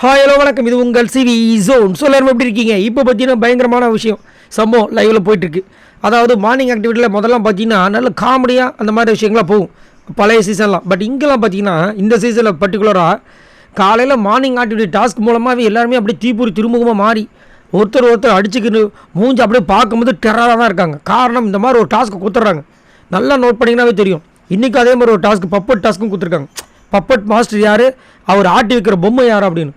Hi hello வணக்கம். இது உங்கள் சிவி ஜோன். ஸோ எல்லாரும் எப்படி இருக்கீங்க? இப்போ பார்த்தீங்கன்னா பயங்கரமான விஷயம் சம்பவம் லைவில் போயிட்டுருக்கு. அதாவது மார்னிங் ஆக்டிவிட்டியில் முதல்லாம் பார்த்தீங்கன்னா நல்ல காமெடியாக அந்த மாதிரி விஷயங்கள்லாம் போகும் பழைய சீசன்லாம். பட் இங்கெல்லாம் பார்த்தீங்கன்னா இந்த சீசனில் பர்டிகுலராக காலையில் மார்னிங் ஆக்டிவிட்டி டாஸ்க் மூலமாகவே எல்லாருமே அப்படியே தீப்பொறி திருமுகமாக மாறி ஒருத்தர் அடிச்சுக்கிட்டு மூஞ்சி அப்படியே பார்க்கும்போது டெரராக தான் இருக்காங்க. காரணம் இந்த மாதிரி ஒரு டாஸ்க்கு கொடுத்துட்றாங்க. நல்லா நோட் பண்ணிங்கன்னாவே தெரியும். இன்றைக்கி அதே மாதிரி ஒரு டாஸ்க்கு பப்பட் டாஸ்க்கும் கொடுத்துருக்காங்க. பப்பட் மாஸ்டர் யார், அவர் ஆட்டி வைக்கிற பொம்மை யார் அப்படின்னு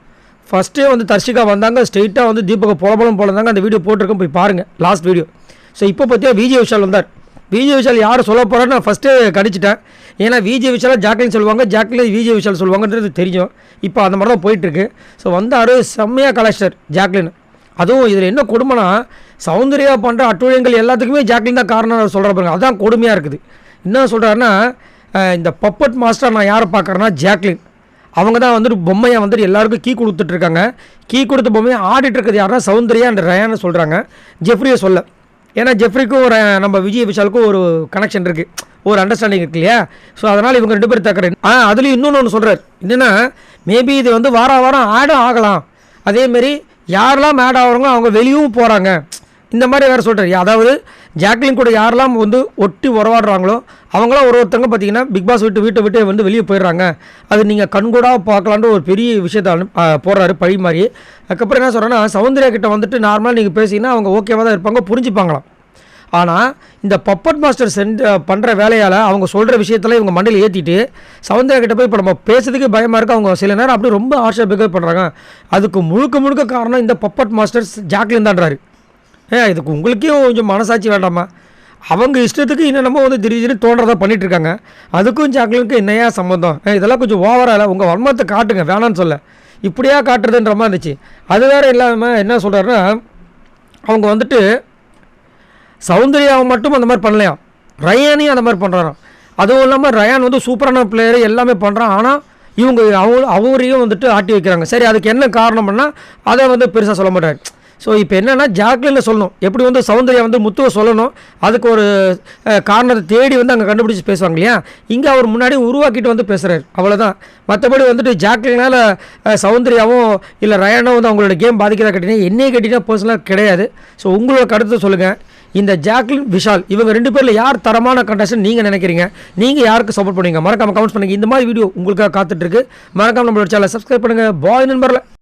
ஃபஸ்ட்டே வந்து தர்ஷிகா வந்தாங்க. ஸ்ட்ரெயிட்டாக வந்து தீபக பொலபலம் போலந்தாங்க. அந்த வீடியோ போட்டிருக்கோம், போய் பாருங்கள் லாஸ்ட் வீடியோ. ஸோ இப்போ பார்த்தியா விஜய் விஷால் வந்தார். விஜய் விஷால் யார் சொல்ல போகிறான்னு நான் ஃபஸ்ட்டே கடிச்சிட்டேன். ஏன்னா விஜய் விஷால் ஜாக்லின் சொல்லுவாங்க, ஜாக்லின் விஜய் விஷால் சொல்லுவாங்கன்றது தெரியும். இப்போ அந்த மாதிரி தான் போயிட்டுருக்கு. ஸோ வந்தார், செம்மையாக கலெக்டர் ஜாக்லின். அதுவும் இதில் என்ன கொடுமைனா சௌந்தர்யா பண்ணுற அட்டுழியங்கள் எல்லாத்துக்குமே ஜாக்லின் தான் காரணம் சொல்கிற பாருங்க. அதுதான் கொடுமையாக இருக்குது. என்ன சொல்கிறாருன்னா, இந்த பப்பட் மாஸ்டர் நான் யாரை பார்க்குறேன்னா ஜாக்லின். அவங்க தான் வந்துட்டு பொம்மையை வந்துட்டு எல்லாருக்கும் கீ கொடுத்துட்ருக்காங்க. கீ கொடுத்த பொம்மையை ஆடிட்டு இருக்கிறது யாருன்னா சௌந்தர்யா அண்ட் ரயான்னு சொல்கிறாங்க. ஜெஃப்ரியை சொல்ல, ஏன்னா ஜெஃப்ரிக்கும் ஒரு நம்ம விஜய் விஷாலுக்கும் ஒரு கனெக்ஷன் இருக்குது, ஒரு அண்டர்ஸ்டாண்டிங் இருக்கு இல்லையா? ஸோ அதனால் இவங்க ரெண்டு பேரும் தக்கறேன். அதுலேயும் இன்னொன்று சொல்கிறார். என்னென்னா, மேபி இது வந்து வாரம் ஆடும் ஆகலாம். அதேமாரி யாரெல்லாம் ஆட் ஆகிறாங்களோ அவங்க வெளியும் போகிறாங்க, இந்த மாதிரி வேறு சொல்கிறார். அதாவது ஜாக்லின் கூட யாரெல்லாம் வந்து ஒட்டி உறவாடுறாங்களோ அவங்களாம் ஒருத்தவங்க பார்த்தீங்கன்னா பிக் பாஸ் வீட்டை வந்து வெளியே போயிடுறாங்க. அது நீங்கள் கண்கூடாக பார்க்கலான்ற ஒரு பெரிய விஷயத்தை போடுறாரு பழி மாதிரி. அதுக்கப்புறம் என்ன சொல்கிறேன்னா, சௌந்தர்யா கிட்ட வந்துட்டு நார்மலாக நீங்கள் பேசிங்கன்னா அவங்க ஓகேவாக தான் இருப்பாங்க, புரிஞ்சுப்பாங்களாம். ஆனால் இந்த பப்பட் மாஸ்டர் பண்ணுற வேலையால் அவங்க சொல்கிற விஷயத்தில் இவங்க மண்டையில் ஏற்றிட்டு சௌந்தர்யா கிட்ட போய் இப்போ நம்ம பேசுறதுக்கு பயமாக இருக்குது. அவங்க சில நேரம் அப்படி ரொம்ப ஆர்ஷாக பிஹேவ் பண்ணுறாங்க. அதுக்கு முழுக்க காரணம் இந்த பப்பட் மாஸ்டர் ஜாக்லின் தான்றாரு. இதுக்கு உங்களுக்கே கொஞ்சம் மனசாட்சி வேண்டாமா? அவங்க இஷ்டத்துக்கு என்னென்னமோ வந்து திடீர்னு தோன்றதை பண்ணிகிட்ருக்காங்க. அதுக்கும் ஜாக்லினுக்கும் என்னையா சம்மந்தம்? இதெல்லாம் கொஞ்சம் ஓவராக இல்லை, உங்கள் வன்மத்தை காட்டுங்க, வேணான்னு சொல்ல. இப்படியா காட்டுறதுன்ற மாதிரி இருந்துச்சு. அது வேறு இல்லாமல் என்ன சொல்கிறாருன்னா, அவங்க வந்துட்டு சௌந்தர்யாவை மட்டும் அந்த மாதிரி பண்ணலையாம், ரயானையும் அந்த மாதிரி பண்ணுறாராம். அதுவும் இல்லாமல் ரயான் வந்து சூப்பரான பிளேயரு, எல்லாமே பண்ணுறான். ஆனால் இவங்க அவரையும் வந்துட்டு ஆட்டி வைக்கிறாங்க. சரி, அதுக்கு என்ன காரணம்னா அதை வந்து பெருசாக சொல்ல மாட்டார். ஸோ இப்போ என்னென்னா ஜாக்லினில் சொல்லணும், எப்படி வந்து சௌந்தர்யா வந்து முத்துவை சொல்லணும், அதுக்கு ஒரு காரணத்தை தேடி வந்து அங்கே கண்டுபிடிச்சி பேசுவாங்க இல்லையா? இங்கே அவர் முன்னாடி உருவாக்கிட்டு வந்து பேசுகிறார், அவ்வளோதான். மற்றபடி வந்துட்டு ஜாக்லினால் சௌந்தர்யாவும் இல்லை ரயானோ வந்து அவங்களோட கேம் பாதிக்கிறதா கேட்டிங்கன்னா என்னையே கேட்டிங்கன்னா பர்சனலாக கிடையாது. ஸோ உங்களோட கருத்தை சொல்லுங்கள். இந்த ஜாக்லின் விஷால் இவங்க ரெண்டு பேரில் யார் தரமான கண்டஸ்டன் நீங்கள் நினைக்கிறீங்க? நீங்கள் யாருக்கு சப்போர்ட் பண்ணுவீங்க? மறக்காமல் கமெண்ட்ஸ் பண்ணுங்கள். இந்த மாதிரி வீடியோ உங்களுக்காக காத்துட்ருக்கு. மறக்காமல் நம்மளோட சேனலை சப்ஸ்கிரைப் பண்ணுங்கள். பாய் நண்பரில்.